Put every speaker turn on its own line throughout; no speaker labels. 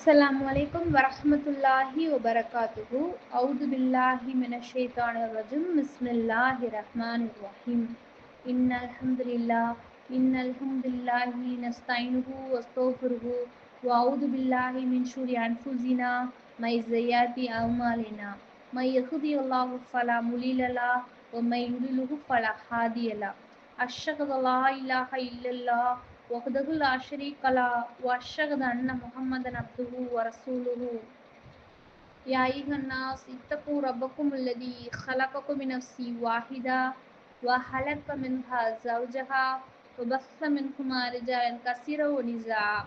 Assalamualaikum warahmatullahi wabarakatuhu. A'udhu billahi minash-shaytanir rajim. Bismillahirrahmanirrahim. Innal hamdalillahi nasta'inuhu wastaghfiruhu wa a'udhu billahi min shururi anfusina wa min sayyiati a'malina. May yahdihillahu fala mudilla lahu wa may yudlilhu fala hadiya lahu. Ashhadu an la ilaha illallah وحده لا شريك له وأشهد أن محمدا عبده ورسوله يا أيها الناس اتقوا ربكم الذي خلقكم من نفس واحدة وخلق منها زوجها وبث منهما رجالا كثيرا ونساء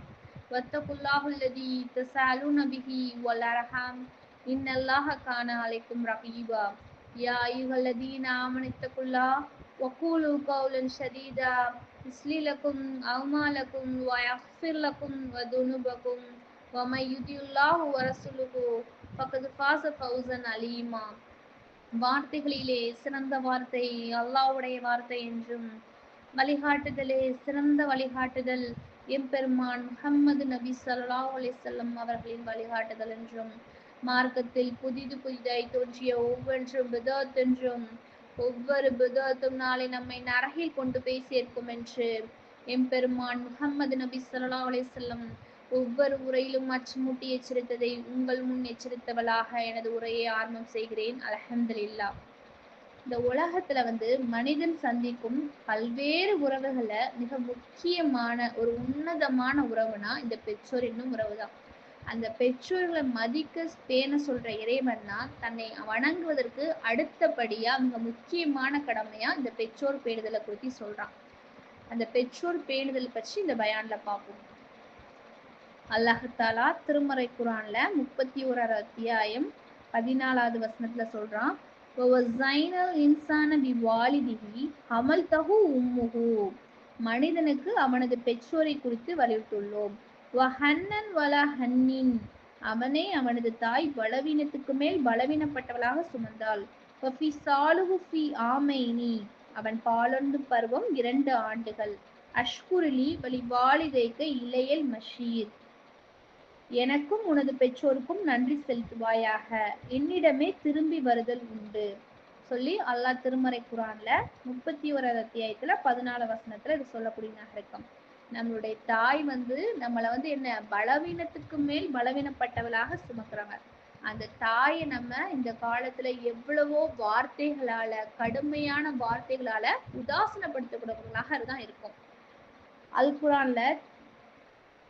واتقوا الله الذي تساءلون به والأرحام إن الله كان عليكم رقيبا يا أيها الذين آمنوا اتقوا الله وقولوا قولا سديدا يصلح لكم أعمالكم ويغفر لكم ذنوبكم ومن يطع الله ورسوله فقد فاز فوزا عظيما. வார்த்தைகளிலே சிறந்த வார்த்தை அல்லாஹ்வுடைய வார்த்தை என்றும் வழிகாட்டுதலே சிறந்த வழிகாட்டுதல் எம்பெருமான் முஹம்மது நபி ஸல்லல்லாஹு அலைஹி வஸல்லம் அவர்களின் வழிகாட்டுதல் என்றும் மார்க்கத்தில் புதிதாய் தோன்றிய ஒவ்வொன்றும் பிதஅத் என்றும் ஒவ்வொரு பிதஅத்தும் நாளை நம்மை நரகில் கொண்டு போய் சேர்க்கும் என்று எம்பெருமான் முஹம்மது நபி ஸல்லல்லாஹு அலைஹி வஸல்லம் ஒவ்வொரு உரையிலும் அச்சமூட்டி எச்சரித்ததை உங்கள் முன் எச்சரித்தவளாக எனது உரையை ஆரம்பம் செய்கிறேன். அல்ஹம்துலில்லாஹ். இந்த உலகத்துல மனிதன் சந்திக்கும் பல்வேறு உறவுகளை மிக முக்கியமான ஒரு உன்னதமான உறவுனா இந்த பெற்றோர் என்னும் உறவு தான். அந்த பெற்றோர்களை மதிக்க பேண சொல்ற இறைவன் தான் தன்னை வணங்குவதற்கு அடுத்தபடியா மிக முக்கியமான கடமையா இந்த பெற்றோர் பேணுதலை குறித்து சொல்றான். அந்த பெற்றோர் பேணுதல் பற்றி இந்த பயான்ல பார்ப்போம். அல்லாஹ் தஆலா திருமறை குர்ஆன்ல 31வது அத்தியாயம் 14வது வசனத்துல சொல்றான், மனிதனுக்கு அவனது பெற்றோரை குறித்து வலியுறுத்துள்ளோம். அவனே அவனது தாய் பலவீனத்துக்கு மேல் பலவீனப்பட்டவளாக சுமந்தாள். அவன் பாலொன்றும் பருவம் 2 ஆண்டுகள். அஷ்குருலி வலி வாலிதைக்க இளையல் மஷீர், எனக்கும் உனது பெற்றோருக்கும் நன்றி செலுத்துவாயாக, என்னிடமே திரும்பி வருதல் உண்டு சொல்லி அல்லாஹ் திருமறை குர்ஆன்ல 31வது அத்தியாயத்துல 14 வசனத்துல இது சொல்லக்கூடியதாக இருக்கும். நம்மளுடைய தாய் நம்மளை என்ன பலவீனத்துக்கு மேல் பலவீனப்பட்டவளாக சுமக்கிறவங்க. அந்த தாயை நம்ம இந்த காலத்துல எவ்வளவோ வார்த்தைகளால, கடுமையான வார்த்தைகளால உதாசீனப்படுத்தக்கூடியவர்களாக தான் இருக்கும். அல் குர்ஆன்ல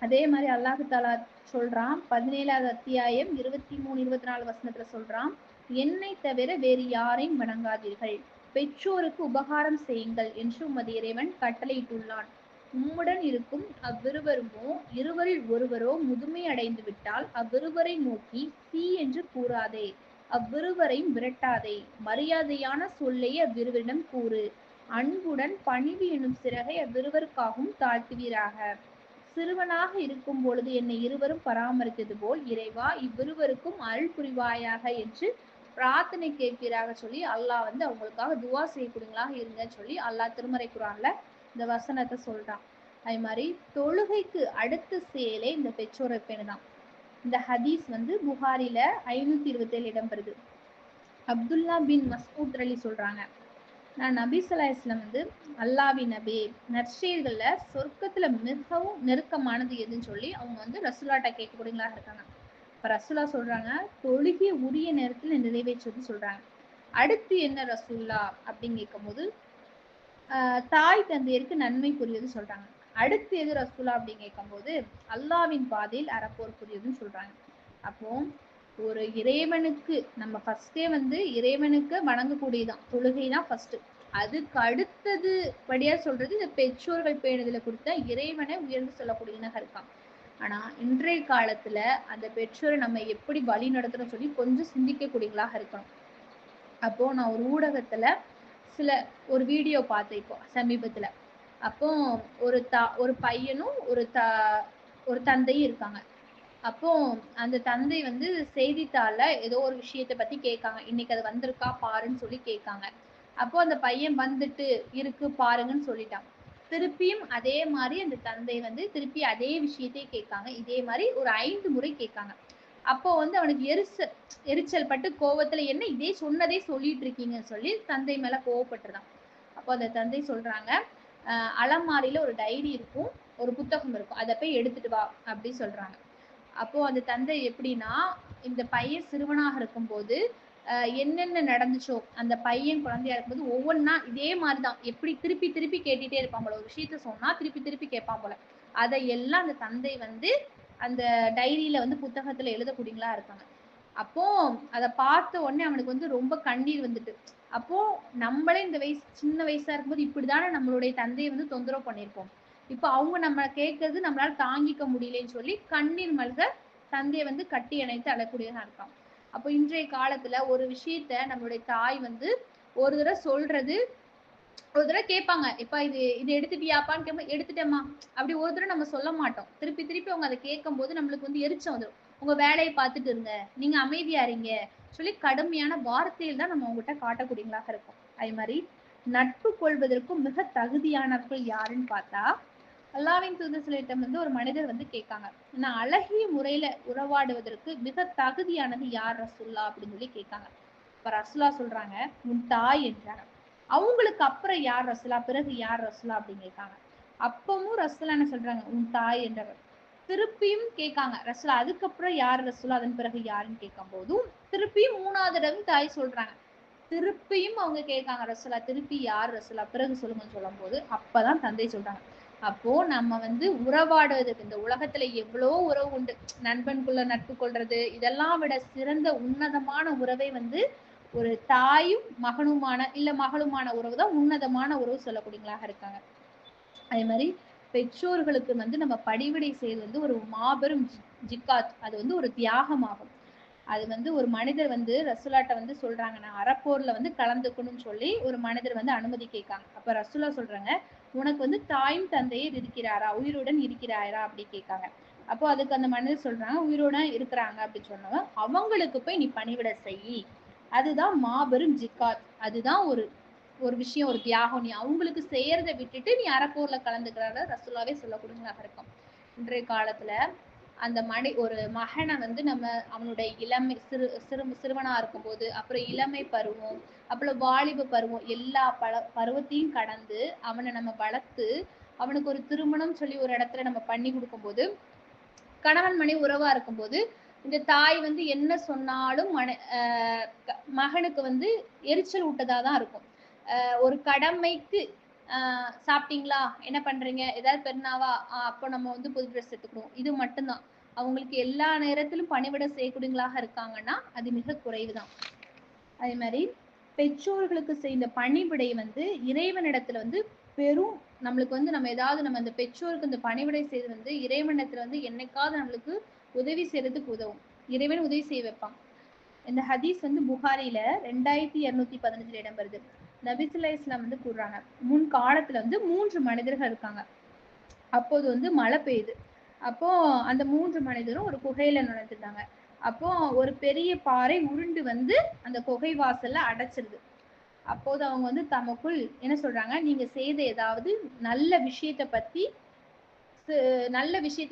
அதே மாதிரி அல்லாஹ் தஆலா சொல்றான், 17வது அத்தியாயம் 23-24 வசனத்துல சொல்றான், என்னை தவிர வேறு யாரையும் வணங்காதீர்கள், பெற்றோருக்கு உபகாரம் செய்யுங்கள் என்று உமது இறைவன் கட்டளையிட்டுள்ளான். உம்முடன் இருக்கும் அவ்விருவருமோ இருவரில் ஒருவரோ முதுமை அடைந்து விட்டால் அவ்விருவரை நோக்கி தீ என்று கூறாதே, அவ்விருவரையும் விரட்டாதே, மரியாதையான சொல்லை அவ்விருவரிடம் கூறு, அன்புடன் பணிவு என்னும் சிறகை அவ்விருவருக்காகவும் தாழ்த்துவீராக. சிறுவனாக இருக்கும் பொழுது என்னை இருவரும் பராமரித்தது போல் இறைவா இவ்விருவருக்கும் அருள் புரிவாயாக என்று பிரார்த்தனை கேட்பீராக சொல்லி அல்லாஹ் அவங்களுக்காக துவா செய்யக்கூடியவங்களாக இருங்கன்னு சொல்லி அல்லாஹ் திருமறை குர்ஆன்ல இந்த வசனத்தை சொல்றான். அதே மாதிரி தொழுகைக்கு அடுத்த செயலே இந்த பெற்றோரை பேணுதான். இந்த ஹதீஸ் புகாரில 527 இடம்பெறுது. அப்துல்லா பின் மஸ்ஊத் ரலி சொல்றாங்க, நான் நபி ஸல்லல்லாஹு அலைஹி வஸல்லம் அல்லாஹ்வின் நபி, நற்செயல்கள்ல சொர்க்கத்துல மிகவும் நெருக்கமானது எதுன்னு சொல்லி அவங்க ரசூலாட்ட கேட்கக்கூடியவங்களா இருக்காங்க. இப்ப ரசூலா சொல்றாங்க, தொழுகை உரிய நேரத்துல நிறைவேற்றுவது சொல்றாங்க. அடுத்து என்ன ரசூல்லா அப்படின்னு கேட்கும் போது தாய் தந்தையருக்கு நன்மை புரியுது சொல்றாங்க. அடுத்து எது ரசூலா அப்படின்னு கேட்கும் போது அல்லாஹ்வின் பாதையில் அறப்போர் புரியுதுன்னு சொல்றாங்க. அப்போ ஒரு இறைவனுக்கு நம்ம ஃபர்ஸ்டே இறைவனுக்கு வணங்கக்கூடியதான் தொழுகை தான் ஃபர்ஸ்ட். அதுக்கு அடுத்தது படியா சொல்றது இந்த பெற்றோர்கள் பேணுதல கொடுத்த இறைவனை உயர்ந்து சொல்லக்கூடியதாக இருக்கான். ஆனா இன்றைய காலத்துல அந்த பெற்றோரை நம்ம எப்படி வழி நடத்துறோம் சொல்லி கொஞ்சம் சிந்திக்கக்கூடியவங்களாக இருக்கணும். அப்போ நான் ஒரு ஊடகத்துல ஒரு வீடியோ பார்த்தேன் இப்போ சமீபத்துல. அப்போ ஒரு பையனும் ஒரு தந்தையும் இருக்காங்க. அப்போ அந்த தந்தை செய்தித்தாள்ல ஏதோ ஒரு விஷயத்தை பத்தி கேட்காங்க, இன்னைக்கு அது வந்திருக்கா பாருன்னு சொல்லி கேட்காங்க. அப்போ அந்த பையன் வந்துட்டு இருக்கு பாருங்கன்னு சொல்லிட்டான். திருப்பியும் அதே மாதிரி அந்த தந்தை வந்து திருப்பி அதே விஷயத்தை கேட்காங்க. இதே மாதிரி ஒரு 5 முறை கேட்காங்க. அப்போ வந்து அவனுக்கு எரிச்சல் பட்டு கோவத்துல என்ன இதே சொன்னதே சொல்லிட்டு இருக்கீங்கன்னு சொல்லி தந்தை மேல கோவப்பட்டுருதான். அப்போ அந்த தந்தை சொல்றாங்க, அலமாரியில ஒரு டைரி இருக்கும், ஒரு புத்தகம் இருக்கும், அதை போய் எடுத்துட்டு வா அப்படி சொல்றாங்க. அப்போ அந்த தந்தை எப்படின்னா, இந்த பையன் சிறுவனாக இருக்கும்போது என்னென்ன நடந்துச்சோ அந்த பையன் குழந்தையா இருக்கும்போது ஒவ்வொன்னா இதே மாதிரிதான் எப்படி திருப்பி திருப்பி கேட்டுட்டே இருப்பான் போல. ஒரு விஷயத்த சொன்னா திருப்பி திருப்பி கேட்பான் போல. அதையெல்லாம் அந்த தந்தை வந்து அந்த டைரியில வந்து புத்தகத்துல எழுதக்கூடியங்களா இருக்காங்க. அப்போ அதை பார்த்த உடனே அவனுக்கு வந்து ரொம்ப கண்ணீர் வந்துட்டு. அப்போ நம்மளே இந்த சின்ன வயசா இருக்கும்போது இப்படிதானே நம்மளுடைய தந்தையை வந்து தொந்தரவு பண்ணியிருப்போம். இப்போ அவங்க நம்ம கேட்கறது நம்மளால தாங்கிக்க முடியலன்னு சொல்லி கண்ணீர் மல்க தந்தையை வந்து கட்டி அணைத்து அழக்கூடியதா இருக்கான். அப்போ இன்றைய காலத்துல ஒரு விஷயத்த நம்மளுடைய தாய் வந்து ஒரு தடவை சொல்றது, ஒரு தடவை கேட்பாங்க, இப்ப இது இது எடுத்துட்டியாப்பான்னு கேட்போம், எடுத்துட்டேம்மா அப்படி ஒரு தடவை நம்ம சொல்ல மாட்டோம். திருப்பி திருப்பி அவங்க அதை கேட்கும் போது நம்மளுக்கு வந்து எரிச்சம் வந்துடும். உங்க வேலையை பார்த்துட்டு இருங்க, நீங்க அமைதியா இருங்க சொல்லி கடுமையான வார்த்தையில் தான் நம்ம அவங்ககிட்ட காட்டக்கூடியவங்களாக இருக்கும். அதே மாதிரி நட்பு கொள்வதற்கும் மிக தகுதியானவர்கள் யாருன்னு பார்த்தா, அல்லாவின் தூதர்களிடம் வந்து ஒரு மனிதர் வந்து கேட்காங்க, நான் அழகிய முறையில உறவாடுவதற்கு மிக தகுதியானது யார் ரசுல்லா அப்படின்னு சொல்லி கேட்காங்க. இப்ப ரசுல்லா சொல்றாங்க, உன் தாய் என்றாங்க. அவங்களுக்கு அப்புறம் யார் ரசுல்லா, பிறகு யார் ரசுல்லா அப்படின்னு கேட்காங்க. அப்பவும் ரசுல்லா என்ன சொல்றாங்க, உன் தாய் என்றவர். திருப்பியும் கேட்காங்க ரசுல்லா, அதுக்கப்புறம் யார் ரசுல்லா, அதன் பிறகு யாருன்னு கேட்கும் போதும் திருப்பியும் 3வது தடவை தாய் சொல்றாங்க. திருப்பியும் அவங்க கேட்காங்க ரசுல்லா, திருப்பி யார் ரசுல்லா, பிறகு சொல்லுங்கன்னு சொல்லும் போது அப்பதான் தந்தை சொல்றாங்க. அப்போ நம்ம வந்து உறவாடுவதற்கு இந்த உலகத்துல எவ்வளவோ உறவு உண்டு. நண்பனுக்குள்ள நட்பு கொள்றது இதெல்லாம் விட சிறந்த உன்னதமான உறவை வந்து ஒரு தாயும் மகனுமான இல்ல மகளுமான உறவு தான் உன்னதமான உறவு சொல்லக்கூடியவங்களாக இருக்காங்க. அதே மாதிரி பெற்றோர்களுக்கு வந்து நம்ம பணிவிடை செய்வது வந்து ஒரு மாபெரும் ஜிக்காத், அது வந்து ஒரு தியாகமாகும். அது வந்து ஒரு மனிதர் வந்து ரசூலாட்ட வந்து சொல்றாங்க, நான் அறப்போர்ல வந்து கலந்துக்கணும்னு சொல்லி ஒரு மனிதர் வந்து அனுமதி கேட்காங்க. அப்ப ரசூலா சொல்றாங்க, உனக்கு வந்து தாயும் தந்தையர் இருக்கிறாரா, உயிருடன் இருக்கிறாரா அப்படி கேட்காங்க. அப்போ அதுக்கு அந்த மனிதர் சொல்றாங்க, உயிருடன் இருக்கிறாங்க அப்படின்னு சொன்னவங்க, அவங்களுக்கு போய் நீ பணிவிட செய், அதுதான் மாபெரும் ஜிக்காத், அதுதான் ஒரு ஒரு விஷயம், ஒரு தியாகம். நீ அவங்களுக்கு செய்யறதை விட்டுட்டு நீ அறப்போர்ல கலந்துக்கிறார ரசூலாவே சொல்லக்கூடியவங்களாக இருக்கும். இன்றைய காலத்துல அந்த ஒரு மகனை வந்து நம்ம அவனுடைய இளமை சிறுவனா இருக்கும்போது, அப்புறம் இளமை பருவம், அப்புறம் வாலிப பருவம், எல்லா பருவத்தையும் கடந்து அவனை நம்ம வளர்த்து அவனுக்கு ஒரு திருமணம் சொல்லி ஒரு இடத்துல நம்ம பண்ணி கொடுக்கும்போது, கணவன் மனைவி உறவா இருக்கும்போது இந்த தாய் வந்து என்ன சொன்னாலும் மகனுக்கு வந்து எரிச்சல் ஊட்டதாதான் இருக்கும். ஒரு கடமைக்கு சாப்பிட்டீங்களா, என்ன பண்றீங்க, ஏதாவது பெருனாவா, அப்போ நம்ம வந்து புது ட்ரெஸ் எடுத்துக்கணும், இது மட்டும்தான். அவங்களுக்கு எல்லா நேரத்திலும் பணிவிட செய்யக்கூடியவங்களாக இருக்காங்கன்னா அது மிக குறைவுதான். அதே மாதிரி பெற்றோர்களுக்கு செய்த பணிவிடை வந்து இறைவனிடத்துல வந்து பெரும் நம்மளுக்கு வந்து நம்ம ஏதாவது நம்ம அந்த பெற்றோருக்கு இந்த பணிவிடை செய்து வந்து இறைவனிடத்துல வந்து என்னைக்காவது நம்மளுக்கு உதவி செய்யறதுக்கு உதவும். இறைவன் உதவி செய்ய வைப்பான். இந்த ஹதீஸ் வந்து புகாரில 2215 இடம்பெறுது. நபிசுல்லா இஸ்லாம் வந்து கூறுறாங்க, முன் காலத்துல வந்து 3 மனிதர்கள் இருக்காங்க. அப்போது வந்து மழை பெய்யுது. அப்போ அந்த 3 மனிதரும் ஒரு குகையில நுழைஞ்சிருந்தாங்க. அப்போ ஒரு பெரிய பாறை உருண்டு வந்து அந்த குகை வாசல்ல அடைச்சிருது. அப்போது அவங்க வந்து தமக்குள் என்ன சொல்றாங்க, நீங்க செய்த ஏதாவது நல்ல விஷயத்தை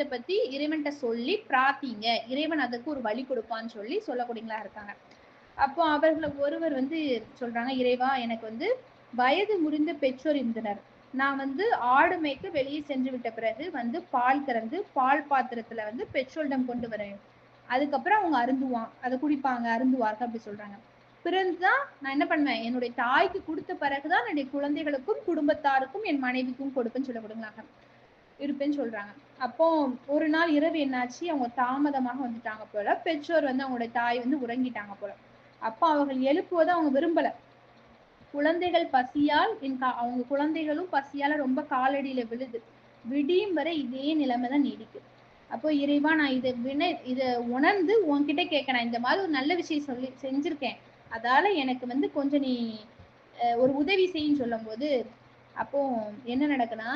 பத்தி இறைவன்கிட்ட சொல்லி பிரார்த்திங்க, இறைவன் அதுக்கு ஒரு வழி கொடுப்பான்னு சொல்லி சொல்லக்கூடியங்களா இருக்காங்க. அப்போ அவர்களை ஒருவர் வந்து சொல்றாங்க, இறைவா, எனக்கு வந்து வயது முறிந்த பெற்றோர் இருந்தனர். நான் வந்து ஆடு மேய்க்க வெளியே சென்று விட்ட பிறகு வந்து பால் கறந்து பால் பாத்திரத்துல வந்து பெற்றோரிடம் கொண்டு வரேன். அதுக்கப்புறம் அவங்க அதை குடிப்பாங்க, அருந்துவார்கள் அப்படி சொல்றாங்க. பிறகுதான் நான் என்ன பண்ணுவேன், என்னுடைய தாய்க்கு கொடுத்த பிறகுதான் என்னுடைய குழந்தைகளுக்கும் குடும்பத்தாருக்கும் என் மனைவிக்கும் கொடுப்பேன்னு சொல்லப்படுங்களாக இருப்பேன்னு சொல்றாங்க. அப்போ ஒரு நாள் இரவு என்னாச்சு, அவங்க தாமதமாக வந்துட்டாங்க போல. பெற்றோர் வந்து அவங்களுடைய தாய் வந்து உறங்கிட்டாங்க போல. அப்போ அவர்கள் எழுப்புவதை அவங்க விரும்பல. குழந்தைகள் பசியால் அவங்க குழந்தைகளும் பசியால ரொம்ப காலடியில விழுது. விடியும் வரை இதே நிலைமைதான் நீடிக்கு. அப்போ இறைவா, நான் இதை உணர்ந்து உன்கிட்ட கேட்கணும், இந்த மாதிரி ஒரு நல்ல விஷயம் செஞ்சிருக்கேன், அதால எனக்கு வந்து கொஞ்சம் நீ ஒரு உதவி செய்யும் சொல்லும் போது, அப்போ என்ன நடக்குன்னா,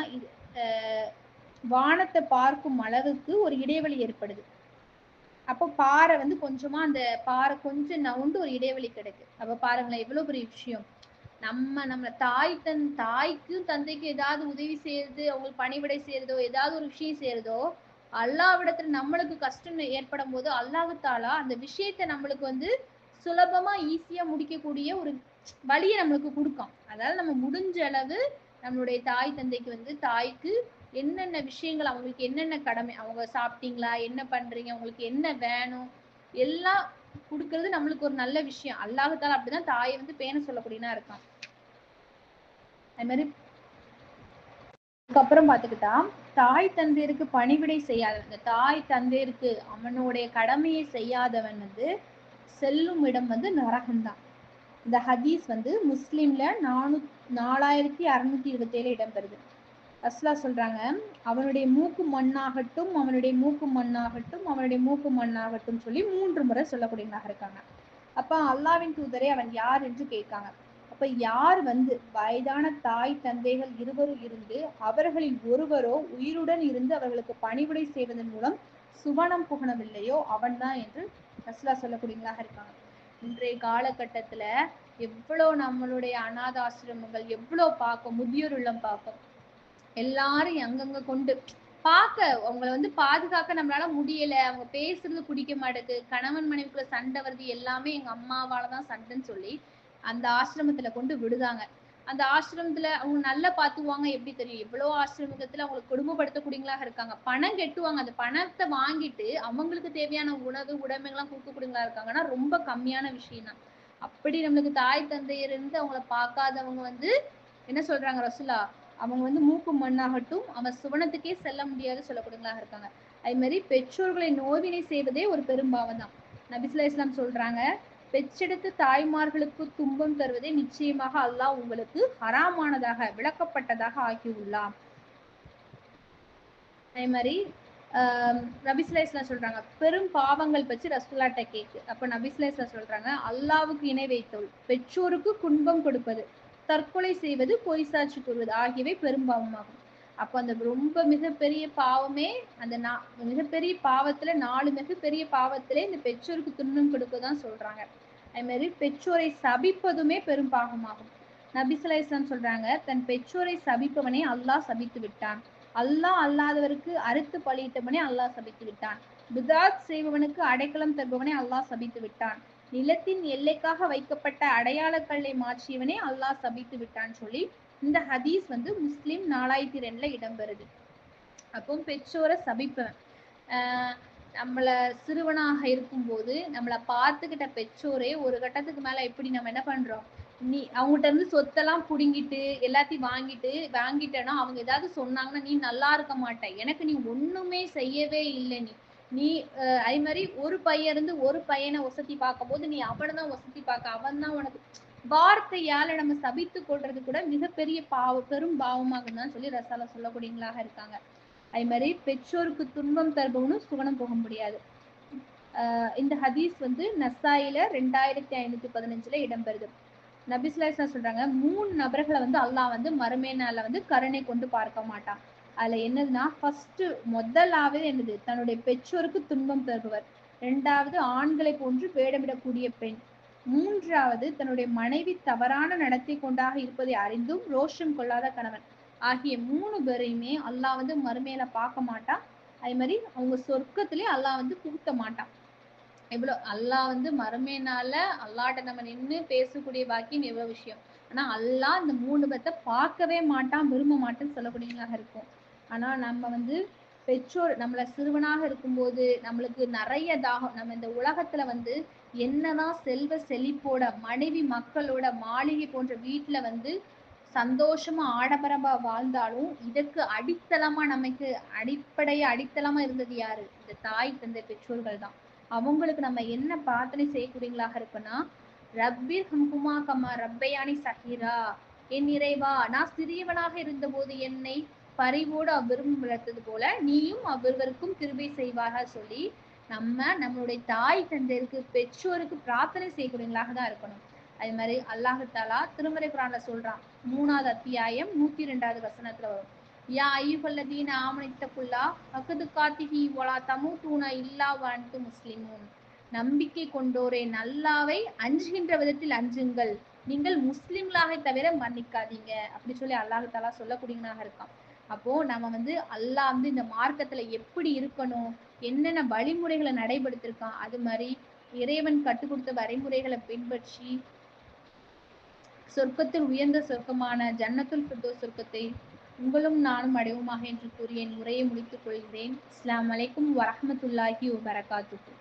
வானத்தை பார்க்கும் அளவுக்கு ஒரு இடைவெளி ஏற்படுது. அப்போ பாறை வந்து கொஞ்சமா அந்த பாறை கொஞ்சம் நவுண்டு ஒரு இடைவெளி கிடைக்கு. அப்ப பாருங்களேன் எவ்வளவு பெரிய விஷயம். நம்ம தாய்க்கும் தந்தைக்கும் ஏதாவது உதவி செய்யறது, அவங்களுக்கு பணிவிடை செய்யறதோ, ஏதாவது ஒரு விஷயம் செய்யறதோ, அல்லாஹ்விடத்துல நம்மளுக்கு கஷ்டம் ஏற்படும் போது அல்லாஹ் தாலா அந்த விஷயத்த நம்மளுக்கு வந்து சுலபமா ஈஸியா முடிக்கக்கூடிய ஒரு வழியை நம்மளுக்கு கொடுக்கும். அதாவது நம்ம முடிஞ்ச அளவு நம்மளுடைய தாய் தந்தைக்கு வந்து தாய்க்கு என்னென்ன விஷயங்கள், அவங்களுக்கு என்னென்ன கடமை, அவங்க சாப்பிட்டீங்களா, என்ன பண்றீங்க, உங்களுக்கு என்ன வேணும், எல்லாம் கொடுக்கறது நம்மளுக்கு ஒரு நல்ல விஷயம். அல்லாஹ் தாலா அப்படிதான் தாயை வந்து பேண சொல்லக்கூடியனா இருக்கான். அது மாதிரி அதுக்கப்புறம் பாத்துக்கிட்டா, தாய் தந்தையருக்கு பணிவிடை செய்யாதவன், தாய் தந்தையருக்கு அவனுடைய கடமையை செய்யாதவன் வந்து செல்லும் இடம் வந்து நரகம்தான். இந்த ஹதீஸ் வந்து முஸ்லிம்ல 4627 இடம்பெறுது. அஸ்லா சொல்றாங்க, அவனுடைய மூக்கு மண்ணாகட்டும், அவனுடைய மூக்கு மண்ணாகட்டும், அவனுடைய மூக்கு மண்ணாகட்டும் சொல்லி 3 முறை சொல்லக்கூடியவங்களாக இருக்காங்க. அப்ப அல்லாவின் தூதரே அவன் யார் என்று கேட்காங்க. அப்ப யார் வந்து வயதான தாய் தந்தைகள் இருவரும் இருந்து அவர்களில் ஒருவரோ உயிருடன் இருந்து அவர்களுக்கு பணிவிடை செய்வதன் மூலம் சுவனம் புகழவில்லையோ அவன்தான் என்று ரசூலா சொல்லக்கூடியவங்களாக இருக்காங்க. இன்றைய காலகட்டத்துல எவ்வளவு நம்மளுடைய அநாத ஆசிரமங்கள் எவ்வளவு பார்க்கும், முதியோர் இல்லம் பார்க்கும், எல்லாரும் அங்கங்க கொண்டு பார்க்க அவங்களை வந்து பாதுகாக்க நம்மளால முடியல, அவங்க பேசுறது பிடிக்க மாட்டேங்குது, கணவன் மனைவிக்குள்ள சண்டை வருது, எல்லாமே எங்க அம்மாவாலதான் சண்டைன்னு சொல்லி அந்த ஆசிரமத்துல கொண்டு விடுதாங்க. அந்த ஆசிரமத்துல அவங்க நல்லா பாத்துக்குவாங்க. எப்படி தெரியும், எவ்வளவு ஆசிரமத்துல அவங்களுக்கு குடும்பப்படுத்தக்கூடியவங்களாக இருக்காங்க. பணம் கெட்டுவாங்க, அந்த பணத்தை வாங்கிட்டு அவங்களுக்கு தேவையான உணவு உடைமைகள்லாம் கொடுக்கக்கூடியவங்களா இருக்காங்கன்னா ரொம்ப கம்மியான விஷயம் தான். அப்படி நம்மளுக்கு தாய் தந்தையர் இருந்து அவங்கள பார்க்காதவங்க வந்து என்ன சொல்றாங்க ரசூலா, அவங்க வந்து மூக்கு மண்ணாகட்டும் அவன் சுவனத்துக்கே செல்ல முடியாது சொல்லக்கூடியவங்களாக இருக்காங்க. அதே மாதிரி பெற்றோர்களை நோவினை செய்வதே ஒரு பெரும்பாவம் தான். நபிசுல்லா இஸ்லாம் சொல்றாங்க, பெற்றெடுத்து தாய்மார்களுக்கு துன்பம் தருவதே நிச்சயமாக அல்லாஹ் உங்களுக்கு ஹராமானதாக விளக்கப்பட்டதாக ஆக்கியுள்ளார். அதே மாதிரி நபிசுல்லா இஸ்லாம் சொல்றாங்க, பெரும் பாவங்கள் பற்றி ரசூலுல்லாஹ்ட்ட கேக்கு. அப்ப நபிசுல்லா இஸ்லாம் சொல்றாங்க, அல்லாஹ்வுக்கு இணை வைத்தல், பெற்றோருக்கு துன்பம் கொடுப்பது, தற்கொலை செய்வது, பொய் சாட்சி கூறுவது ஆகியவை பெரும் பாவமாகும். அப்ப அந்த ரொம்ப மிகப்பெரிய பாவமே அந்த மிகப்பெரிய பாவத்துல 4 மிகப்பெரிய பாவத்திலே இந்த பெற்றோருக்கு துன்பம் கொடுக்கதான் சொல்றாங்க. அதே மாதிரி பெற்றோரை சபிப்பதுமே பெரும் பாவமாகும். நபிசுல்லா இஸ்லாம் சொல்றாங்க, தன் பெற்றோரை சபிப்பவனை அல்லாஹ் சபித்து விட்டான், அல்லாஹ் அல்லாதவருக்கு அறுத்து பலியிட்டவனே அல்லாஹ் சபித்து விட்டான், பிதாத் செய்பவனுக்கு அடைக்கலம் தருபவனே அல்லாஹ் சபித்து விட்டான், நிலத்தின் எல்லைக்காக வைக்கப்பட்ட அடையாள கல்லை மாற்றியவனே அல்லாஹ் சபித்து விட்டான்னு சொல்லி இந்த ஹதீஸ் வந்து முஸ்லிம் 4002 இடம்பெறுது. அப்போ பெற்றோரை சபிப்பவன், நம்மள சிறுவனாக இருக்கும்போது நம்மளை பார்த்துக்கிட்ட பெற்றோரே ஒரு கட்டத்துக்கு மேல எப்படி நம்ம என்ன பண்றோம், நீ அவங்ககிட்ட இருந்து சொத்தெல்லாம் புடுங்கிட்டு எல்லாத்தையும் வாங்கிட்டேன்னா அவங்க ஏதாவது சொன்னாங்கன்னா நீ நல்லா இருக்க மாட்ட, எனக்கு நீ ஒண்ணுமே செய்யவே இல்லை, நீ அதே மாதிரி ஒரு பையன் இருந்து ஒரு பையனை வசதி பார்க்கும் போது நீ அவனை தான் வசதி பார்க்க, அவன் தான் உனக்கு, வார்த்தையால நம்ம சபித்து கொள்றது கூட மிகப்பெரிய பெரும் பாவமாக தான் சொல்லி ரசாலா சொல்லக்கூடியவங்களாக இருக்காங்க. அதே மாதிரி பெற்றோருக்கு துன்பம் தருபவனும் சுவனம் போக முடியாது. இந்த ஹதீஸ் வந்து நசாயில 2515 இடம்பெறுது. நபிசுல்லா இஸ்லாம் சொல்றாங்க, 3 நபர்களை வந்து அல்லாஹ் வந்து மறுமை நாள்ல வந்து கருணை கொண்டு பார்க்க மாட்டான். அதுல என்னதுன்னா, முதலாவது என்னது, தன்னுடைய பெற்றோருக்கு துன்பம் தருபவர், 2வது ஆண்களை போன்று வேடமிடக்கூடிய பெண், 3வது தன்னுடைய மனைவி தவறான நடத்தை கொண்டாக இருப்பதை அறிந்தும் ரோஷம் கொள்ளாத கணவன் ஆகிய 3 பேரையுமே அல்லாஹ் வந்து மறுமையில பார்க்க மாட்டான். அதே மாதிரி அவங்க சொர்க்கத்திலே அல்லாஹ் வந்து புகுத்த மாட்டான். எவ்வளவு அல்லாஹ் வந்து மறுமையினால அல்லாட்ட நம்ம நின்று பேசக்கூடிய பாக்கியம் எவ்வளவு விஷயம். ஆனா அல்லாஹ் இந்த 3 பேத்தை பார்க்கவே மாட்டான், விரும்ப மாட்டேன்னு சொல்லக்கூடியவங்களாக இருக்கும். ஆனா நம்ம வந்து பெற்றோர் நம்மள சிறுவனாக இருக்கும்போது நம்மளுக்கு நிறைய தாகம், நம்ம இந்த உலகத்துல வந்து என்னதான் செல்வ செழிப்போட மனைவி மக்களோட மாளிகை போன்ற வீட்டுல வந்து சந்தோஷமா ஆடம்பரமா வாழ்ந்தாலும் இதற்கு அடித்தளமா நமக்கு அடித்தளமா இருந்தது யாரு, இந்த தாய் தந்தை பெற்றோர்கள் தான். அவங்களுக்கு நம்ம என்ன பிரார்த்தனை செய்யக்கூடியவங்களாக இருக்குன்னா, ரப்பிர் ஹம்ஹுமா கமா ரப்பையானி சஹீரா, என் இறைவா நான் சிறியவனாக இருந்த போது என்னை பரிவோடு அவ்விரும்பம் வளர்த்தது போல நீயும் அவ்விருவருக்கும் கிருபை செய்வாக சொல்லி நம்மளுடைய தாய் தந்தையருக்கு பெற்றோருக்கு பிரார்த்தனை செய்யக்கூடியவங்களாக தான் இருக்கணும். அதே மாதிரி அல்லாஹு தாலா திருமறை குர்ஆன்ல சொல்றான், 3வது அத்தியாயம் 102வது வசனத்துல வரும், யா அய்யுஹல்லதீன ஆமனு இத்தகுல்லாஹ் வக்து காத்திஹி வலா தமூதுன இல்லா வஅன்தும் முஸ்லிமூன். நம்பிக்கை கொண்டோரே நல்லாவை அஞ்சுகின்ற விதத்தில் அஞ்சுங்கள், நீங்கள் முஸ்லிம்களாக தவிர மன்னிக்காதீங்க அப்படி சொல்லி அல்லாஹ் தஆலா சொல்லக்கூடியவனாக இருக்கான். அப்போ நம்ம அல்லாஹ் இந்த மார்க்கத்துல எப்படி இருக்கணும், என்னென்ன வழிமுறைகளை நடைபெடுத்திருக்கான், அது மாதிரி இறைவன் கற்றுக் கொடுத்த வரைமுறைகளை பின்பற்றி சொர்க்கத்தில் உயர்ந்த சொர்க்கமான ஜன்னத்துல் ஃபிர்தௌஸ் சொர்க்கத்தை உங்களும் நானும் அடைவோமாக என்று கூறி என் உரையை முடித்துக் கொள்கிறேன். அஸ்ஸலாமு அலைக்கும் வரஹ்மத்துல்லாஹி வபரகாத்துஹு.